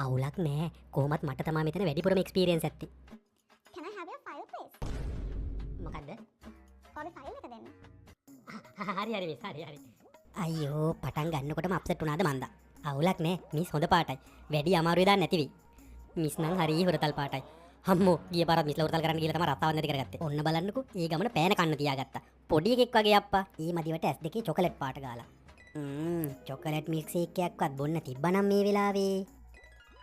අවුලක් නෑ. කොහොමත් මට තමා මෙතන වැඩිපුරම එක්ස්පීරියන්ස් ඇත්තේ. Can I have your file please? මොකද්ද? ඔයාගේ ෆයිල් එක දෙන්න. හරි මිස් හරි. අයියෝ පටන් ගන්නකොටම අප්සෙට් වුණාද මන්දා. අවුලක් නෑ මිස් හොඳ පාටයි. වැඩි අමාරුයි දාන්න නැතිවි. මිස් නම් හරි හොරතල් පාටයි. අම්මෝ ගිය පාරත් මිස් ලවුරතල් කරන්න ගිහලා තමයි රස්සාවක් නැති කරගත්තේ. ඔන්න බලන්නකෝ ඒ ගමන පෑන කන්න තියාගත්තා. පොඩි එකෙක් වගේ අප්පා. ඊ මදිවට S2 චොකලට් පාට ගාලා. චොකලට් මිල්ක් ෂේක් එකක්වත් බොන්න තිබ්බනම් මේ වෙලාවේ.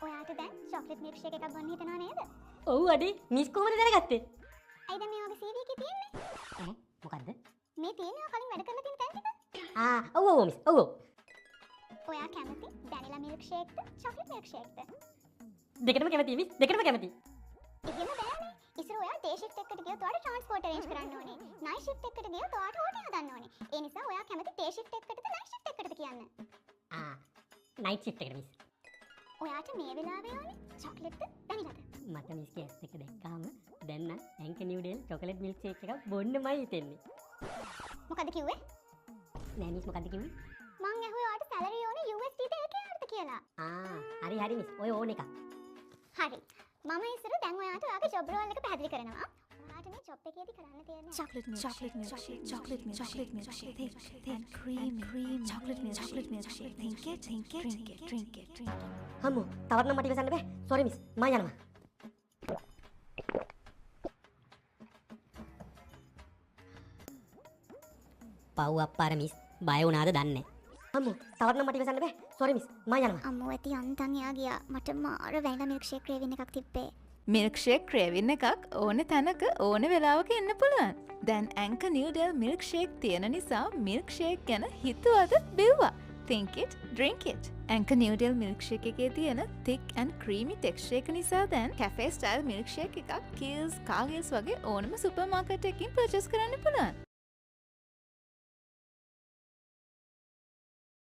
ඔයාට දැන් චොක්ලට් මිල්ක් ෂේක් එකක් බොන්න හිතනවා නේද? ඔව් අඩේ මිස් කොහමද දැනගත්තේ? අයි දැන් මේ වගේ CV එකේ තියෙන්නේ. මොකද්ද? මේ තියෙන්නේ ඔයා කලින් වැඩ කරලා තියෙන තැන ටික. ඔව් මිස් ඔව්. ඔයා කැමති වැනිලා මිල්ක් ෂේක්ද චොක්ලට් මිල්ක් ෂේක්ද? දෙකටම කැමතියි මිස් දෙකටම කැමතියි. ඉතින්ම බෑනේ. ඉස්සර ඔයා ඩේ ෂිෆ්ට් එකකට ගියොත් ඔයාට ට්‍රාන්ස්පෝර්ට් අරේන්ජ් කරන්න ඕනේ. නයිට් ෂිෆ්ට් එකකට ගියොත් ඔයාට හෝටල් හදන්න ඕනේ. ඒ නිසා ඔයා කැමති ඩේ ෂිෆ්ට් එකකටද නයිට් ෂිෆ්ට් එකකටද කියන්න. නයිට් ෂිෆ්ට් එකට මිස්. ඔයාට මේ වෙලාවේ ඕනේ චොක්ලට්ද වැනිලාද? මට මිස්ගේ ඇස් එක දැක්කාම දැන් නම් ඇන්ක නිව්ඩේල් චොකලට් මිල්ක් ෂේක් එකක් බොන්නමයි හිතෙන්නේ. මොකද කිව්වේ? නෑ මිස් මොකද්ද කිව්වේ? මං ඇහුවේ ඔයාට සැලරි ඕනේ USD එකකටද කියලා. හරි මිස් ඔය ඕන එක. හරි. මම ඉස්සර දැන් ඔයාට ඔයාගේ ජොබ් රෝල් එක පැහැදිලි කරනවා. ඔයාට මේ ජොබ් එකේදී කරන්න තියෙන්නේ chocolate milk shake, thick cream, chocolate milk shake, drink it. හම්මෝ තවත් නම් මට ඉවසන්න බෑ. සෝරි මිස් මම යනවා. පව් අප්පාර මිස් බය වුණාද දන්නේ. හම්මෝ තවත් නම් මට ඉවසන්න බෑ. සෝරි මිස් මම යනවා. අම්මෝ ඇති අන්තන් එයා ගියා. මට මාර වැනිලා මිල්ක් ෂේක් ක්‍රේවින් එකක් තිබ්බේ. මිල්ක් ෂේක් ක්‍රේවින් එකක් ඕන තැනක ඕන වෙලාවක එන්න පුළුවන්. දැන් ඇන්ක නිව්ඩෙල් මිල්ක් ෂේක් තියෙන නිසා මිල්ක් ෂේක් ගැන හිතුවද බිව්වා. Think it, drink it. ඇන්ක නිව්ඩෙල් මිල්ක් ෂේක් එකේ තියෙන thick and creamy texture එක නිසා දැන් cafe style මිල්ක් ෂේක් එකක් Kiehl's, Cargill's වගේ ඕනම සුපර් මාකට් එකකින් purchase කරන්න පුළුවන්.